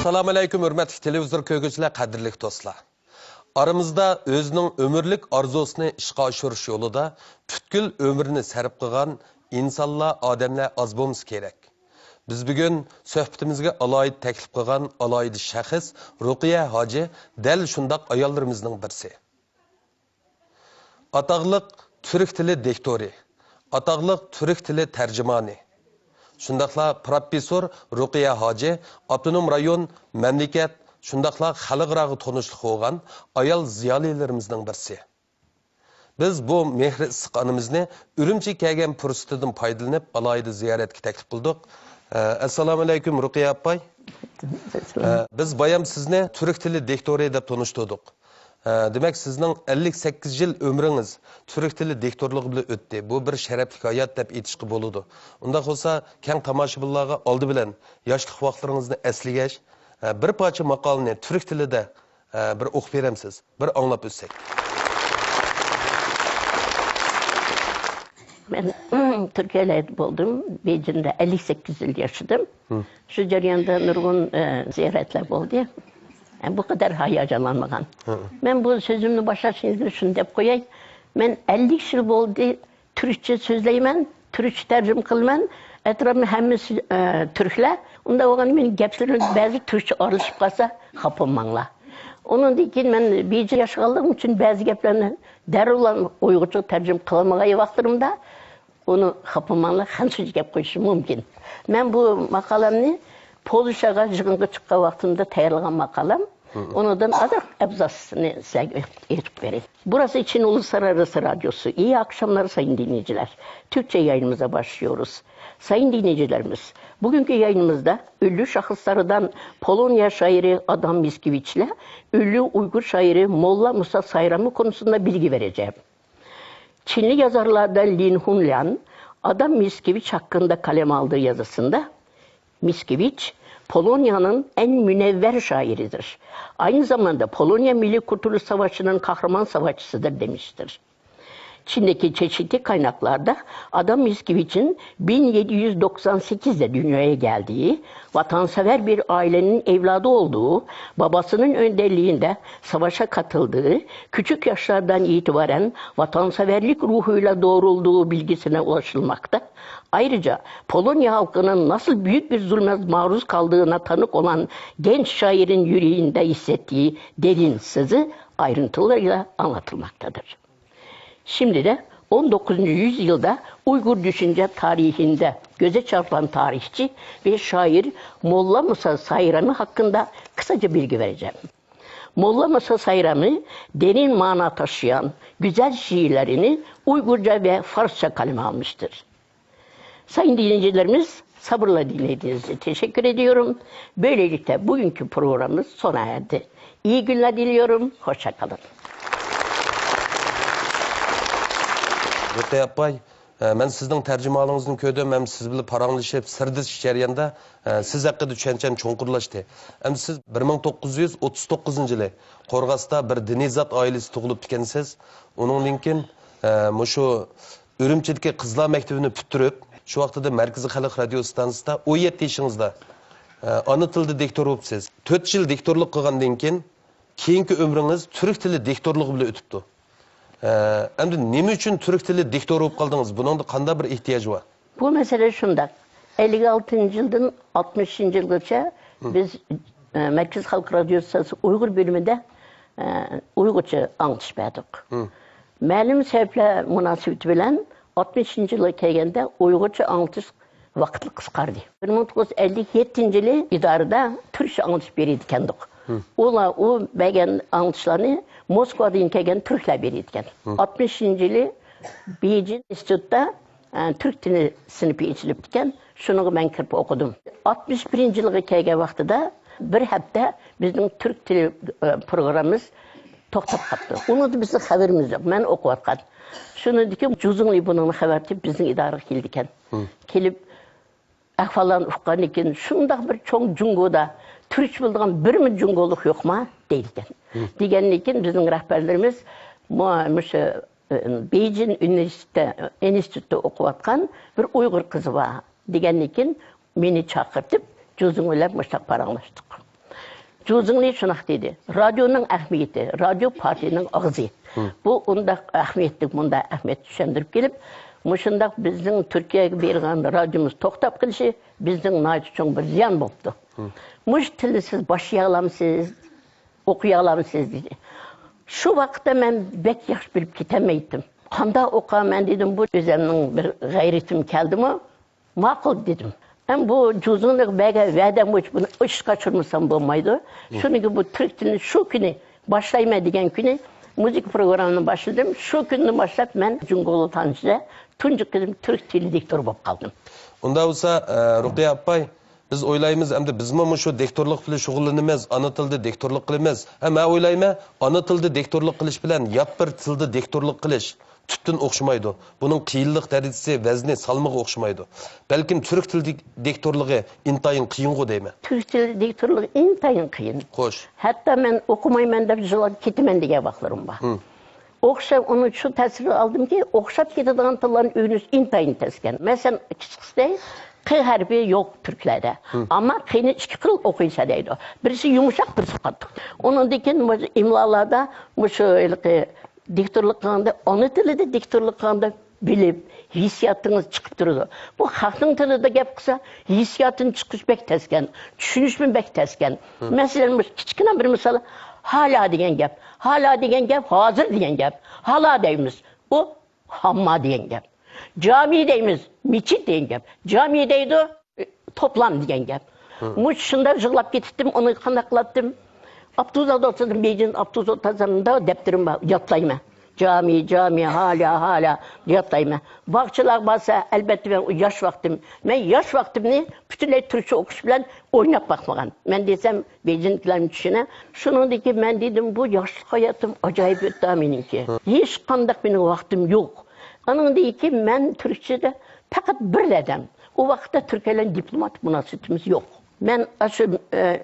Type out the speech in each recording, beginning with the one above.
Assalamu alaykum hurmatli televizor ko'rguvchilar, qadrli do'stlar. Aramızda o'zining ömürlük arzusini ishga oshirish yo'lida butkul ömrünü sarf qilgan insonlar, odamlar oz bo'lmasa kerak. Biz bugun suhbatimizga alohida taklif qilgan alohida shaxs Ruqiya Hoji dal shundoq ayollarimizning birisi. Ataqliq Türk tili dektori, ataqliq Türk tili tarjimoni. Shundaqla professor Ruqiya Hoji Abdunum rayon mamlakat shundaqla xalqaro tanishlik bo'lgan ayol ziyolilarimizning birisi. Biz bu mehri issiqonimizni Urumchi kelgan fursatidan foydalanib alohida ziyoratga taklif qildik. Assalomu alaykum Ruqiya apay. Biz bayam sizni Türk tili dektori deb tanishtirdik. Demek sizning 58 yil ömrünüz Türk tili dektorluğu bilan o'tdi. Bu bir sharafli hayot deb aytishga bo'ladi. Unda bo'lsa, keng tomoshabinlarga oldi bilan yoshlik vaqtlaringizni eslagash, bir parcha maqolani Türk tilida bir o'qib beramsiz, bir anglab o'tsak. Ben Türkiye'de buldum. Beijing'de 58 yıl yaşadım. Şu jarayonda nurgun ziyaretler oldu. Yani bu kadar hayacanlanmagan. Ben bu sözümü başlaşınca şunu dep koyayım. Ben 50 yıl oldu Türkçe sözleymen, Türkçe tercüm kılman. Etrafımda hemmisi Türkler. Onda oğlan benim geplerim bazı Türkçe aralışıp kalsa kapılmanla. Onun için ben Beijing yaşı kaldığım için bazı geplerini derhal Uygurca tercüm kılmaya vaktlerimde onu kapılmanla hansız gep koyuşum mümkün. Ben bu makalamını Polşaga jığınga çıkkan vaxtında tayarlanan makalam. Ondan adak abzasını size etip vereyim. Burası için Uluslararası Radyosu. İyi akşamlar sayın dinleyiciler. Türkçe yayınımıza başlıyoruz. Sayın dinleyicilerimiz, bugünkü yayınımızda ünlü şahıslardan Polonya şairi Adam Mickiewicz ile ünlü Uygur şairi Molla Musa Sayramı konusunda bilgi vereceğim. Çinli yazarlardan Lin Hunlian, Adam Mickiewicz hakkında kalem aldığı yazısında, Mickiewicz, Polonya'nın en münevver şairidir. Aynı zamanda Polonya Milli Kurtuluş Savaşı'nın kahraman savaşçısıdır demiştir. Çin'deki çeşitli kaynaklarda Adam Mickiewicz'in 1798'de dünyaya geldiği, vatansever bir ailenin evladı olduğu, babasının önderliğinde savaşa katıldığı, küçük yaşlardan itibaren vatanseverlik ruhuyla doğrulduğu bilgisine ulaşılmakta. Ayrıca Polonya halkının nasıl büyük bir zulme maruz kaldığına tanık olan genç şairin yüreğinde hissettiği derin sızı ayrıntılarıyla anlatılmaktadır. Şimdi de 19. yüzyılda Uygur düşünce tarihinde göze çarpan tarihçi ve şair Molla Musa Sayramı hakkında kısaca bilgi vereceğim. Molla Musa Sayramı derin mana taşıyan güzel şiirlerini Uygurca ve Farsça kaleme almıştır. Sayın dinleyicilerimiz, sabırla dinlediğiniz için teşekkür ediyorum. Böylelikle bugünkü programımız sona erdi. İyi günler diliyorum, hoşça kalın. Ruqiya apay, ben sizning tarjimoningizning ko'rdim, men siz bilan paranglashib, sirdish jarayonida siz haqida tushuncham cho'nqurlashdi. Endi siz 1939-yili Qo'rg'osda bir diniy zot oilasi tug'ilib ekansiz. Uningdan keyin shu Urumchidagi qizlar maktabini bitirib, shu vaqtida Markaziy xalq radio stansiyasida 17 yoshingizda ona tilida dektor bo'libsiz. 4 yil dektorlik qilgandan keyin keyingi umringiz turk tili dektorligi bilan o'tibdi. Endi nima uchun Türk tili dektor bo'lib qoldingiz? Bunun qanday bir ehtiyoj var? Bu mesele şunda. 56. yıldan 60. yılgacha biz Merkez Halk Radyosu Uygur bölümünde Uygurca anlatışmadık. Ma'lum sebepler münasebeti bilen 60. yıla kelgende Uygurca anlatış vakti qisqardi. 1957 yılı idarada Türkçe anlatış beriydi kendik. O bəgən anlatışlarını Moskva'dan kelgen Türkler beriydi. 60. yılı Beijing İnstitut'ta Türk dili sınıfı içilip diken, şunu ben kirip okudum. 61. yılı kelgen vaxtıda bir hafta bizim Türk dili programımız toxtab qaptı. Onu da bizim haberimiz yok. Ben okuvatkan. Şunu dikim, Cuzunli bunun haberti bizim idare keldiken. Kelip ahvalan ufqan ekan, şundaq bir çoğ Cungo'da Türkçe bildiğin bir mi Cungoluk yok mu? Değilken. Diğerinin için bizim rehberlerimiz Beijing Üniversitesi'nde okuvatkan bir Uygur kızı var. Diğerinin için beni çağırtıp Cuzunli'yle paranlaştık. Cüzünü şunak dedi. Radyonun ahmiyeti, radyo partinin ağzı. Bu onda ahmiyetlik, bunda ahmiyet düşündürüp gelip, muşundaq bizden Türkiye'ye bergen radyomuz toktap kılışı, bizden nait için bir ziyan boptu. Muş tili siz başlayalamsınız, okuyalamsınız dedi. Şu vakitte ben bek yaş bilip gitemeydim. Kanda oqa ben dedim, bu özümün bir gayretim geldi mi? Makul dedim. Ben bu cüzünlük belge verdim, bunu iş kaçırmışsam bulmaydı. Çünkü bu Türk dilini şu günü başlayma degen günü müzik programını başladım. Şu günü başlayıp ben Cungolu Tanrı'da Tuncuk dedim Türk dili diktori bulup kaldım. Onda olsa Rukiye Appay, biz oylayımız hem de biz mi şu dektorluk bile şugullanımız, ana tilde dektorluk kılımız. Hem ben oylayma, ana tilde dektorluk kılış bilen yap bir tilde dektorluk kılış. Tüttün okşumaydı. Bunun kıyıllık derecesi, vezni, salmığı okşumaydı. Belki Türk tilde dektorluğu intayın kıyın go deyme. Türk dili diktorluğu intayın kıyın. Hoş. Hatta ben okumayman da жылап кетімен деген baklarım var. Okşap onu şu tesiri aldım ki okşap ketadigan tilların öğünüz intayın tesken. Mesela kiçikte K harfi yok Türklerde. Ama K'ni iki kıl okuysa deydi. Birisi yumuşak, birisi katı. Onun dikin imlalarda bu şöyle diktorluk kanında, onu tili de diktorluk kanında bilip, hissiyatınız çıkıp durdu. Bu halkın tili de gap kısa, hissiyatın çıkış bek tesken, düşünüş mü bek tesken. Mesela küçükten bir misal, hala degen gap. Hala degen gap, hazır degen gap. Hala deyimiz, bu hamma degen gap. Cami deyimiz, miçit degen gap. Cami deydi, toplam degen gap. Muş şunda жылап ketittim, onu kandaklattım. Abduzada oturdum, Beyci'nin Abduzada tazarında depterim var, yatlayma. Cami, hala yatlayma. Bakçılar basa, elbette ben yaş vaktim. Ben yaş vaktimni bütünley Türkçe okuş bilen oynap bakmagan. Ben desem, Beyci'nin düşüne, şunun ki ben dedim, bu yaşlı hayatım acayip öttü amininki. Hiç kandak benim vaktim yok. Onun değil ki, ben Türkçe'de fakat bir edem. O vakitte Türkiye'yle diplomat münasebetimiz yok. Ben aşı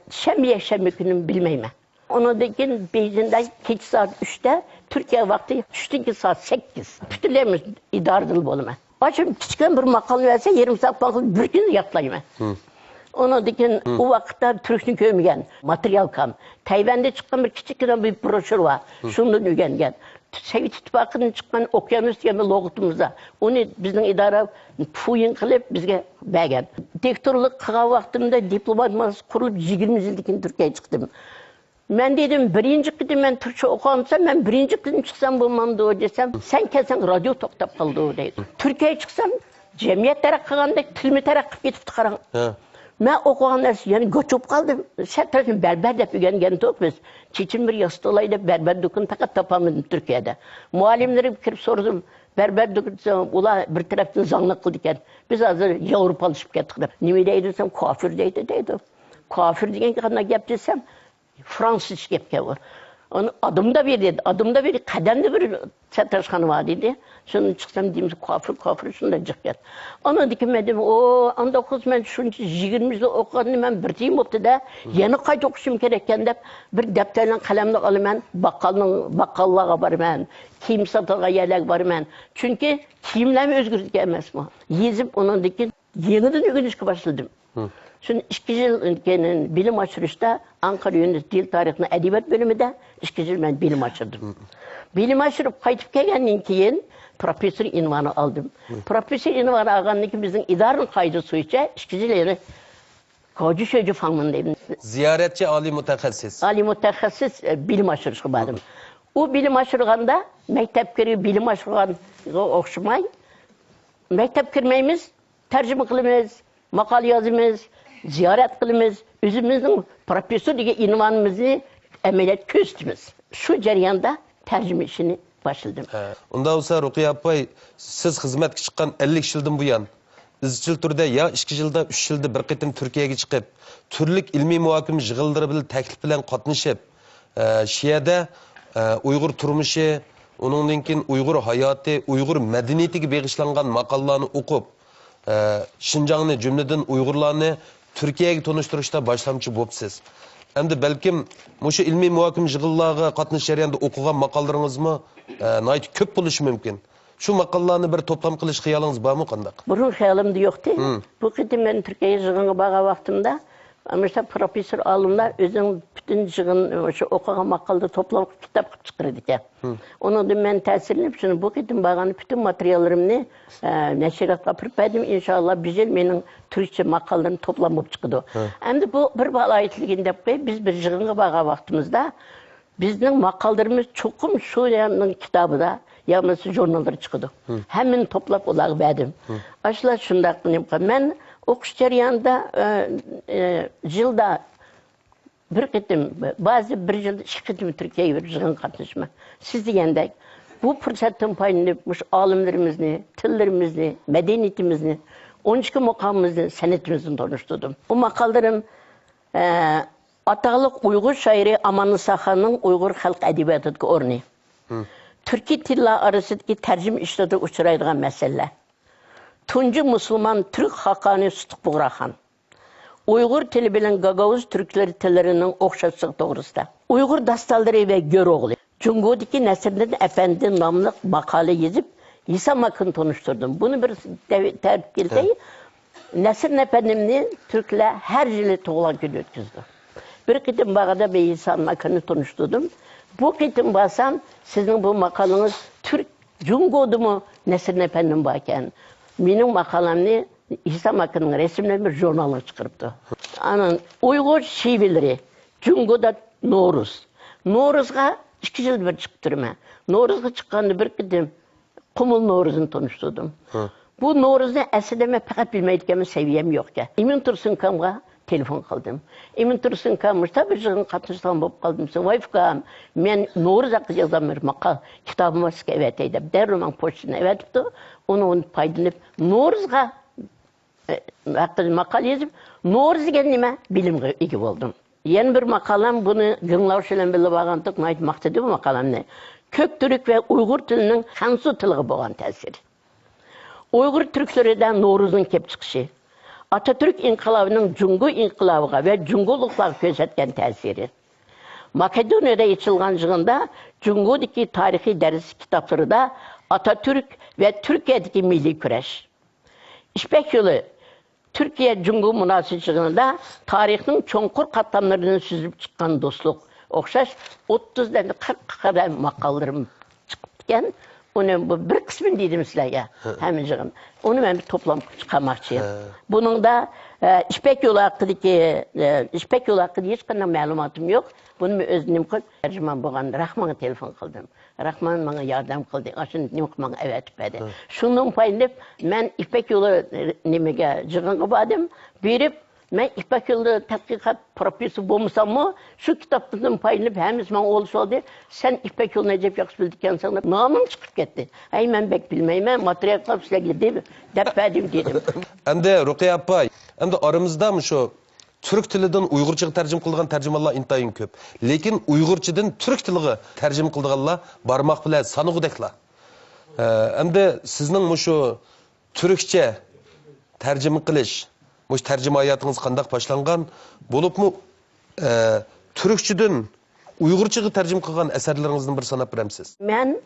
şembe günüm bilmeyim. Onu dekin Beyci'nden geç saat 3'te, Türkiye vakti 3'teki saat 8. Bütünlerimiz idarıdıl boluma. Açım küçükken bir makal verse yarım saat bakıp bir gün yatlayayım. Onu dekin o vakitte Türk'ün kömügen, materyal kam. Tayvan'da çıkan bir küçükken bir broşür var. Şundan ügengen. Sovet İttifakı'nın çıkan okyanus yemi loğutumuzda. Onu bizden idara puyun kılıp bizge bergen. Dektorluk kığa vaktimde diplomat kurulup 20 yıldıkin Türkiye'ye çıktım. Ben dedim birinci kıdım ben Türkçe okuyansam ben birinci kıdım çıksam bulmam da desem sen kelsen radyo toktap kaldı o deydi. Türkiye'ye çıksam cemiyet tarakkıganda tilmi tarakkıp getipti karan. Ben okuyanlar yani göçüp kaldım. Sen tarafın berber de geni tok biz. Çeçin bir yastı olaydı berber dükün takat tapamadım Türkiye'de. Muallimleri kirip sordum. Berber dükün ula bir taraftan zanlık kıldı iken. Biz hazır Avrupalışıp gettik. Nime deydi desem kafir deydi. Kafir degen kadına gep desem Fransız gepke bu. Onu adımda bir dedi. Adımda bir kademde bir çataşkanı var dedi. Şunu çıksam diyeyim kafir şunda çıkıyor. Onu dikmedim. O 19 ben şunca 20 yıl okudım ben bir diyeyim optu da yeni kayıt okuşum gereken de bir defterle kalemle alımen bakkallığa barmen. Kiyim satığa yerler barmen. Çünkü kiyimlerimi özgürlük gelmez mi? Yezip onun dikin yeniden öğrenişe başladım. Şimdi 2 yıl bilim açılışta Ankara Üniversitesi Dil Tarihi Edebiyat bölümünde 2 yıl ben bilim açırdım. Bilim açırıp kayıtıp gelgenden keyin profesör ünvanı aldım. Profesör ünvanı algandan ki bizim idarın kaydı suyuca 2 yıl yani Koca Sözcü fanındayım. Ziyaretçi Ali Mutakassis. Ali Mutakassis bilim açırışı vardım. O bilim açırganda mektep giriyor bilim açırgan okşumay. Mektep girmeyimiz, tercüme kılımız, makal yazımız, ziyaret kılımız, özümüzün profesör diye ünvanımızı ameliyat köstümüz. Şu cereyanda tercüme işini başladım. Onda olsa Rukiye Appay, siz hizmet çıkan 50 yıldan bu yan, izchil türde ya 2 yılda 3 yılda bir qitim Türkiye'ye çıkıp, türlük ilmi muhakim jığıldırı bilen teklif bilen katnışıp, Şiye'de Uygur turmuşu, onundan keyin Uygur hayatı, Uygur medeniyetiga bag'ishlangan maqollarni o'qib, Şinjan'ı cümleden Uygurlarını Türkiye'ye tanıştırışta başlamçı bo'psiz. Hem de belki şu ilmi muhakim yig'inlarga qatnash jarayonida o'qigan maqolalaringizni ko'p bo'lishi mumkin. Şu maqollarni bir to'plam qilish xiyolingiz bormi qandaq? Burun xayolimda yo'qdi. Bu qitim men Türkiye'ye yig'inga borgan vaqtimda, mesela profesör olimlar o'zining bütün jığın şu okugan makalda toplap kitap kılıp çıkardı ekan. Onun da men təsirlenip şunu bu ketim bağını bütün materyallarımni neşriatga apırıp berdim. İnşallah bir yıl menin Türkçe makallarım toplanıp çıkıdı. Endi bu bir balayetligin dep koyup biz bir jığınga bağa vaktimizde bizning makallarımız çokum şu yanın kitabı da yağması jurnalları çıkıdı. Hemen toplap ular verdim. Aşılar şundak men okuş jarayonida yılda bir ketim, bazı bir yıl iki ketim Türkiye'ye bir jığın katlaşma. Siz degендek bu fırsattan paylanıp alimlerimizni, tillerimizni, medeniyetimizni, 12 makamımızı, senetimizni tanıştırdım. Bu makallarım atağlık Uygur şairi Amanlı Sahan'ın Uygur halk edebiyatıdaki örneği. Türkiye tilla arasındaki tercüme işlerde uçuraydıgan mesele. Tuncu Müslüman Türk Hakani Sıtık Buğrahan. Uygur tili bilen Gagavuz Türkleri tillerinin okşaşlık doğrusunda. Uygur dastalları ve Göroğlu. Cungo'daki Nesir'den Efendi namlı makale yazıp İsa Mak'ın tanıştırdım. Bunu bir terip geldi. Nesir Efendim'ni Türkler her yılı tuğlan günü ötküzdü. Bir kitim bağda bir İsa Mak'ını tanıştırdım. Bu kitim basam sizin bu makalınız Türk Cungo'du mu Nesir Efendim bakken. Benim makalamni İsa Mak'ın resimlerini bir jurnalına çıkarıptı. Anın Uygur şiirleri, Cungo'da Noruz. Noruz'a 2 yıl bir çıktırma. Noruz'a çıkandı bir gidim. Kumul Noruz'unu tanıştırdım. Bu Noruz'u esleme fakat bilmeydiğimi seviyem yok ki. Emin Tursun Kam'a telefon kıldım. Emin Tursun Kam'mış da bir jığın katıştan bulup kaldım. Vayfkam, men Noruz hakkı yazan bir makal kitabıma sıkı evet edip, derroman poştuna evet etdi. Onu paylanıp Noruz'a hakkı makal yazıp, Noruz degen nime bilimge egi oldum. Yeni bir makalam bunu gınlavşılan bilip ağantık maqsadi bu makalamni. Kök Türk ve Uygur tilinin Hansu tiliga boğan tesiri. Uygur Türklerinden Noruz'un kep çıkışı. Atatürk inkılabının Cungo inkılabıga ve Cungoluklar gözetken tesiri. Makedonya'da içilgan yığında Cungo'daki tarihi ders kitapları da Atatürk ve Türkiye'deki milli küreş. İpek yolu Türkiye Cungo münasebetinde tarihinin çonkur katlamlarını süzüp çıkan dostluk okşaş 30'dan 40 kadar makallarım çıkıpken onun bu bir kısmını dedim sizlerge hemen onu ben bir toplam çıkarmakçıyım. Bunun da İpek yolu hakkında hiç kadar malumatım yok. Bunu özüm kıl tercüman boğan Rahman'a telefon kıldım. Rahman bana yardım kıldı. Aşın nimkman evet dedi. Şunun payınıp ben İpek yolu nimege jığınga badım. Berip men İpek yolu tatbikat profesörü bolmasam mı şu kitaptan payınıp hemiz men olsa oldu. Sen İpek yolu necep yaxşı bildikken sana namım çıkıp gitti. Ay men bek bilmeyim materyal kılıp sizlerge dedim. Dedim. Endi Rukiye apay, endi aramızda mı şu Türk tilidan Uygurçaga tercüme kılgan tercümanlar intayın köp. Lekin Uygurçadan Türk tiliga tercüme kılganlar barmak bilan sanıgıdekla. Endi sizning şu Türkçe tercüme kılış, muş tercüme hayatınız qandaq başlangan bolupmu Türkçeden Uygurçaga tercüme kılgan eserlerinizden bir sanap beremsiz? Men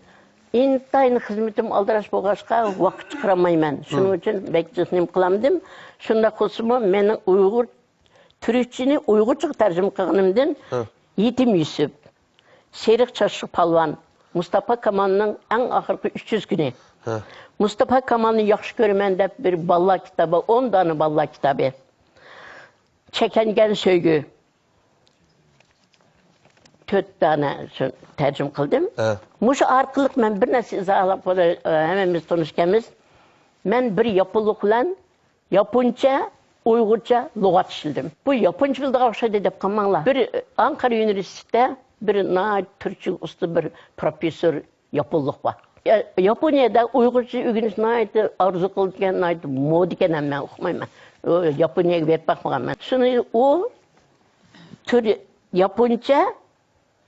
intayın hizmetim aldıraş boğaşka vakit çıkaramayman. Şunun için bekçisini kılamdım. Şunda kusumu menin Uygur Türkçini Uygurça tercüme kılganımdan Yetim Yusuf, Şerik Çaşık Palvan, Mustafa Kemal'ın en ahırkı 300 günü. Mustafa Kemal'ı yaxşı görmen dep bir balla kitabı, 10 tane balla kitabı. Çekengen Söygü, 4 tane tercüme kıldım. Muş arkalık men bir nesi izahlayıp hemen biz tanışkemiz. Men bir yapılık bilen Japonca, Uygurca lügat işledim. Bu Japonca bildiği okşaydı dep kalmanlar. Bir Ankara Üniversitesi'de bir Türkçe usta bir profesör yapılık var. Japonya'da Uygurca ügünüsüne ait arzu kıldıkken ait mod iken ben okumayım ben. Japonya'ya verip bakmam ben. Şunu o tür Japonca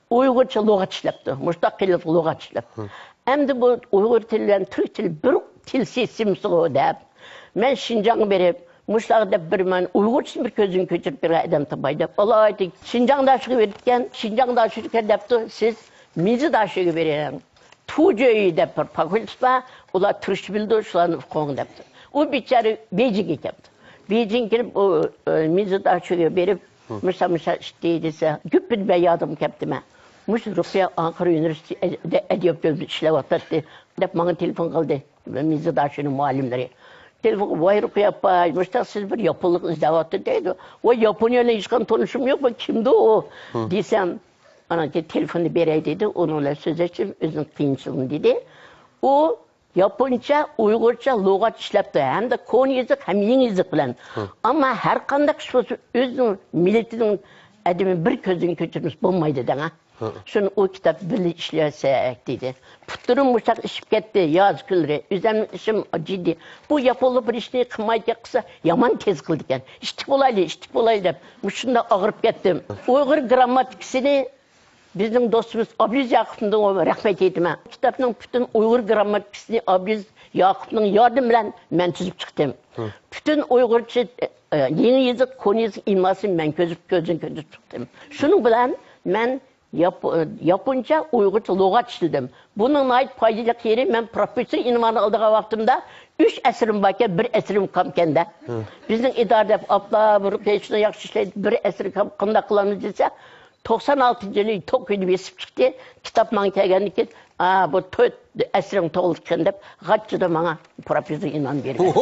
Uygurca lügat işlepti. Müstakillik lügat işlepti. Hem de bu Uygur tiliyle Türk tili bir til seçimsi o deyip. Ben Şincan'ı verip Muşlağda bir men Uygurca bir közün köçürüp bir adam tabaydı. Allah aydı. Şincan'da aşığı verirken, Şincan'da aşığı verirken siz mizi de aşığı verin. Tuğcu'yu da bir fakültede, ola Türkçe bildi, şuanı konu yaptı. O biçare Beijing'e yaptı. Beijing gelip o mizi de aşığı verip, Mesela işte dese, güppün ben yadım keptime. Muş Rukiye Ankara Üniversitesi'de ediyop gözü işlev atattı. Dep bana telefon kaldı. Mizdaşının muallimleri. Telefon, vay Rukiye yapay, müştak siz bir yapılık izlevatı deydi. Vay Japonya'yla hiç kan tanışım yok, bak kimdi o? Desem, ana telefonu berey dedi, onunla söz ettim, özün kıyınçılığın dedi. O Japonca, Uygurca, logat işlepti. Hem de kon yazık, hem yeni yazık bilen. Ama her kandak sözü özünün, milletinin adamı bir közünü kötürmüş bulmaydı dana. Şunu o kitap birli işleyesek dedi. Putturun muşak işip gitti, yaz külleri. Üzerine işim ciddi. Bu yapılı bir işini kımaydı kısa, yaman tez kıldıkken. İşte olaylı deyip. Muşunda ağırıp gittim. Uygur gramatikisini bizim dostumuz Abiz Yakup'un o rahmet etme. Kitabının bütün Uygur gramatikisini Abiz Yakup'un yardım bilen ben çizip çıktım. Bütün Uygurca yeni yazık, konu yazık ilmasını ben gözün çıktım. Şunun bilen ben Japonca, Uygurca logat işledim. Bunun ait paycılık yeri ben profesör ünvanı aldığı vaxtımda 3 əsrim varken bir əsrim kamkende. Bizim idarede abla, bu şunu yaxşı işleydi, bir əsrim kamda kılamız dese 96 yılı Tokyo'da besip çıktı. Kitap bana geldi ki, bu 4 əsrim toğulken deyip, Gatçı'da bana profesör ünvanı verdi.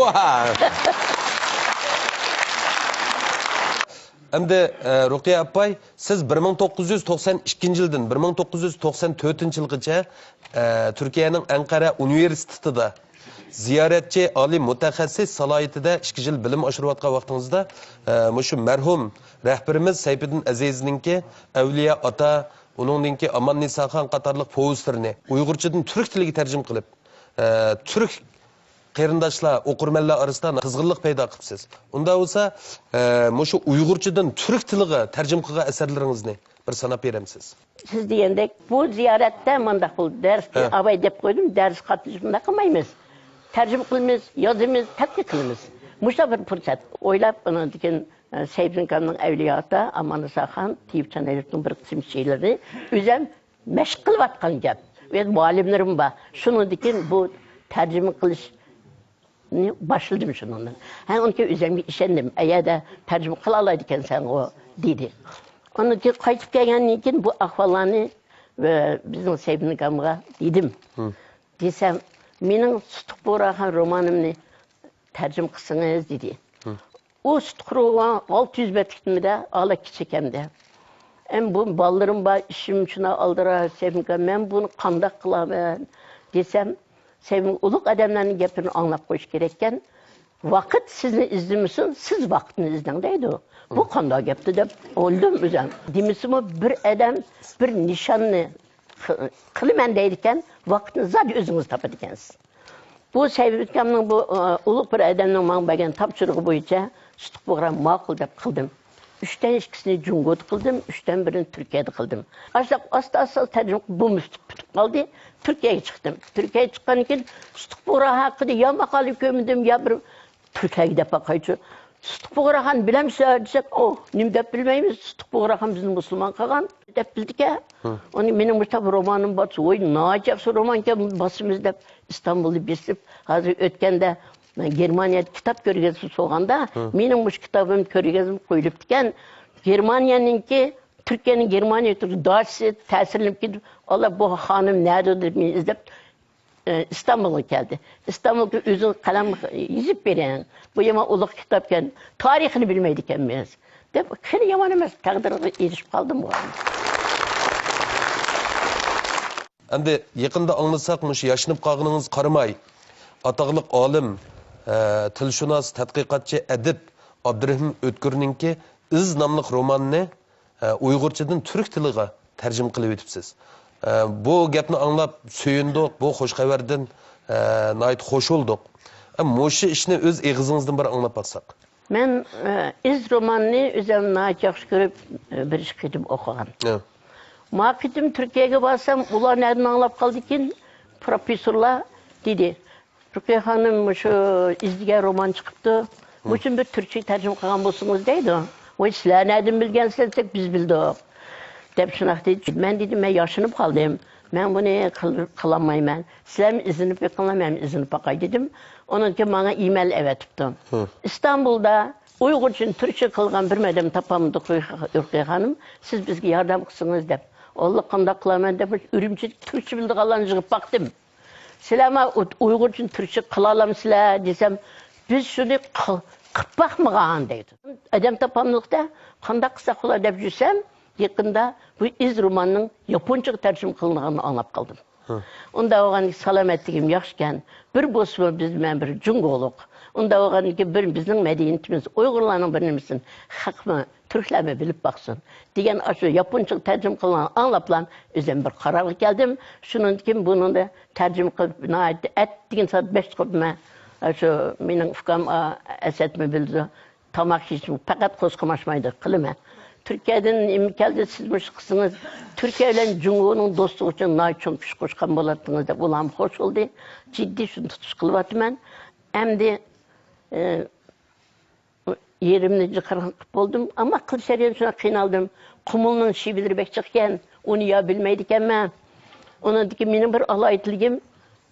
Endi Rukiye apay, siz 1992 yıldan 1994 yılgacha Türkiye'nin Ankara Üniversitesi'de ziyaretçi ali mutaxassis salohiyatida 2 yil bilim oshirayotgan vaqtingizda şu merhum rahbarimiz Sayfiddin Azizninki Avliya Ata, uningki Aman Nisaxon qatorliq povestlarini Uyg'urchadan turk tiliga tarjima qilib, turk qarindoshlar, o'qirmanlar orasida qizg'inlik paydo qilibsiz. Unda bo'lsa, shu Uyg'urchadan turk tiliga tarjima qilgan asarlaringizni bir sanab beramsiz. Siz degandek, bu ziyoratda mındaq bu darsga abay deb qo'ydim, dars qatnashishni qilmaymiz. Tarjima qilamiz, yozamiz, tadqiq qilamiz. Muşta bir fursat. Oylab bana diken Seyfin Kan'ın evliyata Aman Nisaxon Tiyipçan Elif'in bir kısım şeyleri üzem meşgul kılvatkan gap. Ve muallimlerim var. Şunu diken bu tercüme kılış başladım şununla. Hem onunki üzerine işendim. Eğer de tercüme kılalaydıken sen o dedi. Onun ki kayıp gelgenliğin bu ahvallarını ve bizim Seyfin Kan'a dedim. Desem, benim Sütük Burak'ın romanımını tercüme kılsınız dedi. O Sütük Burak'ın 600 betlikimi de ala çekemde. Hem bu ballarım var, işim şuna aldıra Seyfin Kan'a, ben bunu kandak kılamam. Desem, Sevim uluk adamların gepini anlap koş gerekken vakit sizin izlemişsin, siz vaktini izlendeydi o. Bu konuda gepti de oldum üzem. Demişim bir adam bir nişanlı kılımendeydiken vaktini zaten özünüz tapadıkensiniz. Bu Sevim'in bu uluk bir adamın bana bagan tapşırığı boyunca Sütük Buğra makul dep kıldım. 3'ten 2'sini Cumhuriyet kıldım, 3'ten birini Türkiye'de kıldım. Asla tercüme bu müstüp kaldı. Türkiye'ye çıktım. Türkiye'ye çıkan için Sütük Buğra hakkında ya makale kömürdüm ya bir Türkiye'ye gidip bakayım. Sütük Buğra Han bilemse desek, nim dep bilmeyimiz. Sütük Buğra Han bizim Müslüman kalan dep bildik ya. Onun benim Mustafa romanım batı. Oy ne acayip roman ki basımız dep İstanbul'u besip hazır ötkende Germaniya kitap körgesi soğanda benim bu kitabım körgesi koyulup diken Germaniyanınki Türkiye'nin Germaniya türü daha təsirlenip gidip Allah bu hanım nerede diye izlep İstanbul'a geldi. Istanbul'da özün kalem yazıp veren bu yama uluk kitapken tarihini bilmeydik emmiyiz. De kene yaman emez takdirine erişip kaldım bu arada. Endi yakında anlasak yaşınıp kalgınınız qaramay ataqlıq alim, tilshunos, tadqiqotchi, adib Abdurahim O'tkirninki Iz nomli romanni Uyg'urchadan turk tiliga tarjima qilib o'tibsiz. Bu gapni anglab suyundik, bu xushxabardan nayt xush oldik. Mushu ishni o'z eg'izingizdan bir anglab olsak. Men Iz romanini o'zim nayt yaxshi ko'rib bir ish qilib o'qigan. Maqitim Türkiye'ye barsam ular nereden anlap kaldı ki profesörler dedi. Rukiye Hanım şu izdiga roman çıktı. Bu için bir Türkçe tercüme kılan bulsunuz deydi. O sizler nereden bilgensiniz biz bildik. Dep şunak dedi. Ben dedim ben yaşınıp kaldım. Ben bunu kılamayım ben. Sizler mi izinip kılamayım izinip bakay dedim. Onun ki bana e-mail evet tuttum. İstanbul'da Uyghur için Türkçe kılgan bir medem tapamadık Rukiye Hanım. Siz bizge yardım kısınız dep. Allah kanda kılamen demiş. Ürümçi Türkçe bildik Allah'ın çıkıp baktım. Silama Uyghur için Türkçe kılalam sile desem. Biz şunu kıp bakmağın deydi. Edem tapamadıkta kanda kısa kula dep yürsem. Yakında bu iz romanının Japonca tercüme kılındığını anlap kaldım. Onda oğan salametliğim yaşken bir bosma bizmen bir cungoluk. Onda oğan ki bir bizim medeniyetimiz Uygurlarının birimizin hakmı Türklerme bilip baksın. Diyen aşı Japonca tercüme kılınan anlaplan üzerine bir karar geldim. Şunun kim bunun da tercüme kılıp et diyen saat 5 kılma. Şu benim fıkam esetme bildi. Tamak hiç fakat koskamaşmaydı kılıma. Türkiye'den imkanı sizmiş kısınız. Türkiye ile Cumhur'un dostluğu için nayçın piş koşkan bolatınız da ulan hoş oldu. Ciddi şunu tutuş kılıvatı ben. Hem de yerimde karanlık oldum ama Kılıçdaroğlu'nun şuna kıynaldım. Kumul'un şibileri bekçikken onu ya bilmeydiken ben. Onun ki benim bir alaytılığım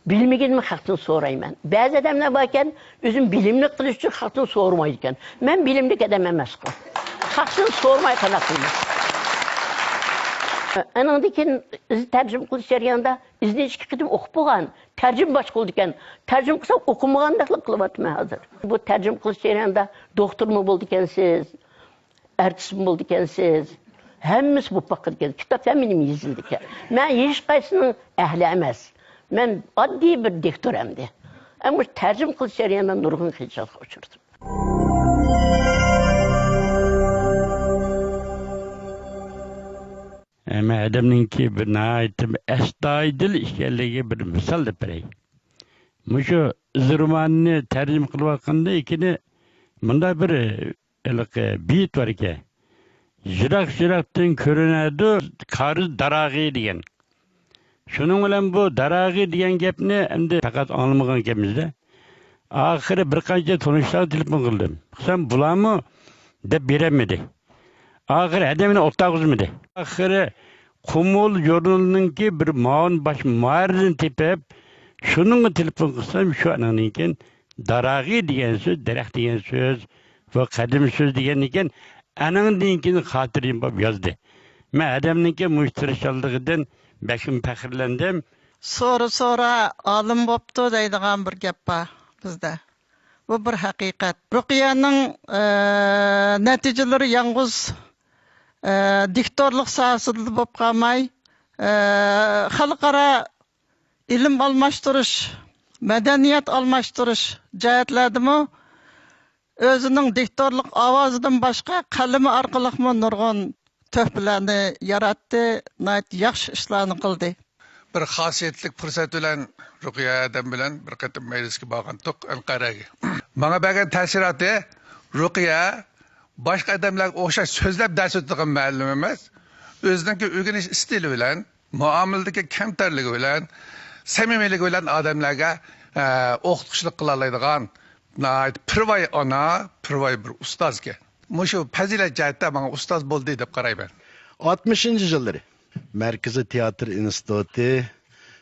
bilmegen mi haktın sorayım ben. Bazı adamlar varken özüm bilimli kılıççı haktın sormaydıken. Ben bilimlik adam emasım. Haksın sormay kanaklıdır. Anandikin tercüme kılıç jarayanda izleyici kidim okup boğan, tercüme başka olduken, tercüme kısa okumağan da kılıvatma hazır. Bu tercüme kılıç jarayanda doktor mu bolduken siz, ertisi mi bolduken siz, hemmisi bu bakırken, kitap eminim yazıldıken. Ben hiç kaysının ehli emez. Ben adli bir dektoremdi. Ama tercüme kılıç jarayanda nurgun hicret uçurdum. Ama adamınki bir nihayetinde esdaydil işlerliği bir misal da berey. Muşu zırmanını tercüme kılmakında ikini bunda bir bit var ki. Jirak körünedi karız darağı diyen. Şunun bilen bu darağı diyen gepni hem de fakat anlamagan gepimizde. Ahire bir kanca sonuçlar telefon kıldım. Sen bulamı de beremedi. Ahire adamını ortak uzmadı. Ahire Kumul yolununki bir mağun baş mağarın tepep şunun telefon kılsam şu ananınken darağı diyen söz, derek diyen söz ve kadim söz diyen iken ananın diyenkini hatırlayayım bab yazdı. Ben adamınki müşterişallığından bekim pekirlendim. Sonra alım boptu deydiğen bir gep var bizde. Bu bir hakikat. Rukiye'nin neticeleri yalnız diktorluk sahasında bop kalmay, halkara ilim almashtırış, medeniyet almashtırış cihetlerdi mi? Özünün diktorluk avazından başka kalemi arkalık mı nurgun töhbelerini yarattı, nayt yaxşı işlerini kıldı. Bir xasiyetlik fırsat bilen Rukiye adam bilen bir qatım meclisga borgandik Anqaraga. Bana bergan ta'siroti Rukiye başka adamlarga o'xshash so'zlab dars o'tadigan muallim emas. O'zining o'rganish stili bilan, muomaladagi kamtarligi bilan, samimiyligi bilan odamlarga o'qituvchilik qila oladigan pirvoy ona, pirvoy bir ustozga. Mushu fazilat jihatda menga ustoz bo'ldi deb qarayman. 60 yılları Merkezi Tiyatr İnstitutu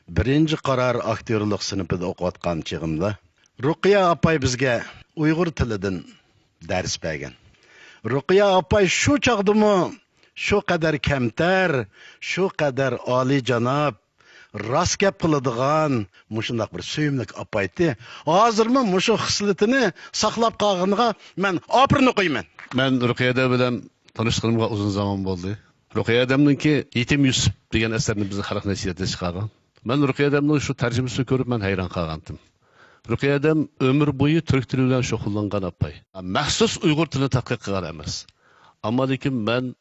birinci karar aktörlük sınıfında okuyatkan çığımda Rukiye apay bizge Uygur tilinden ders bergen. Rukiye apay şu çağdı mı şu kadar kemter, şu kadar ali canap, rast gap kılıdığan muşundak bir suyumluk apaydı. Hazır mı muşu xisletini saklap kalğınıga men apırını koyman. Ben Rukiye'de bilen tanıştığımda uzun zaman oldu. Rukiye adamınki Yetim Yusuf degan eserini bizni xalq nasihatiga chiqargan. Ben Rukiye adamning shu tarjimasini ko'rib men hayron qolgandim. Rukiye adam ömür boyu Türk tili bilan shug'ullangan apay. Maxsus Uyg'ur tilini tadqiq qilgan emas. Ammo lekin ben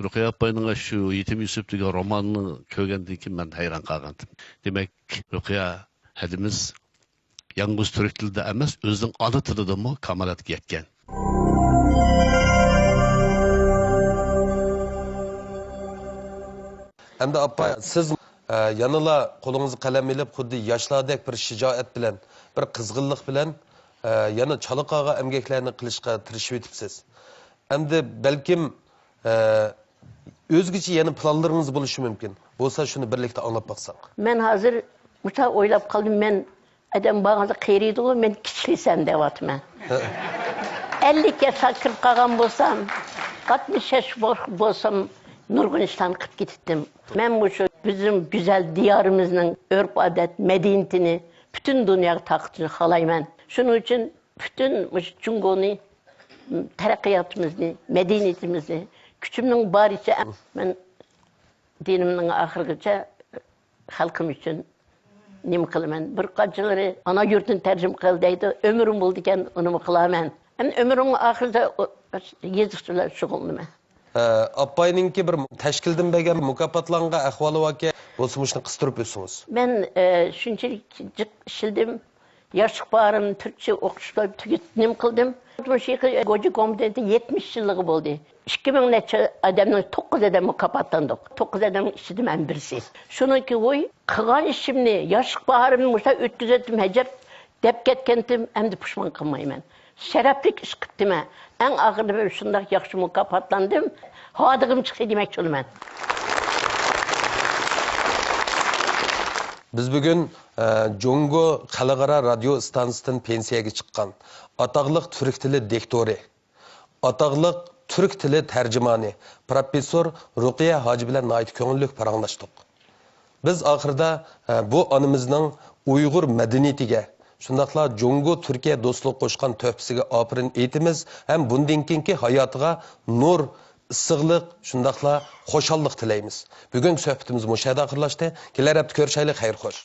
Rukiye apayning shu Yetim Yusuf degan romanini ko'rgandan keyin men hayron qolgandim. Demak, Rukiye hadimiz yalnız Türk tilida emas, o'zining ona tilida mo kamolatga yetgan. Hem de appa siz yanıla kolunuzu kalem ilip xuddi yaşlardek bir şicaat bilen, bir kızgınlık bilen yana çalıqağa emgeklerini qilishga tirishib etibsiz. Hem de belkim özgüçü yeni planlarınız buluşu mümkün. Olsa şunu birlikte anlap baksak. Ben hazır muta oylap kaldım ben adam bağlı khayriydi o ben kiçlisem devatım ben. 50'ge sakırıp kalgan bolsam, 60 yaş bolsam Nurgünistan'a gittim. Ben bu şu bizim güzel diyarımızın örf adet, medeniyetini bütün dünyaya taktığını halayman. Şunun için bütün Cungoni terakkiyatımızı, medeniyetimizi, küçümün bariçe ben dinimden ahırgıca halkım için nima qilaman? Bir qanchaları ana yurtini tercüme qildaydi, ömrüm bo'ldi ekan, uni qilaman. Hem ömrümün ahirida yezikchilar shug'ullanaman. Apayninki bir tashkildan bergan mukofotlangan ahvoli voqea bo'lsa shuni qistirib o'tsangiz. Ben shunchalik jiq ishildim, yoshlik barim, Türkçe o'qishlar tugatdim qildim. Bu şeyi Goji komiteti 70 yıllığı oldu. 2000 neçe adamın 9 adam mukofotlandık. 9 adamın içinde ben birisi. Şunu ki oy, kılan işimni, yaşlık baharımı burada ötküzettim, hecep, dep ketkendim, hem de pişman kılmayım. Şereflik iş kıttım. En ağırda böyle şundak yakşı mukofotlandım. Hadığım çıktı demek çoğum ben. Biz bugün Jungo Xalqaro radio stansiyasidan pensiyaga chiqqan ataqliq turk tili dektori, ataqliq turk tili tarjimoni professor Ruqiya Hoji bilan nayt ko'ngillik paranglashdik. Biz oxirida bu onimizning Uyg'ur madaniyatiga, shundaqla Jungo Turkiya do'stlik qo'shgan to'pisiga opirin aytimiz, ham bundan keyingi hayotiga nur, issiqlik, shundaqla xushallik tilaymiz. Bugungi suhbatimiz mushada oxirlashdi. Kelar hafta ko'rishaylik, xayr xo'sh.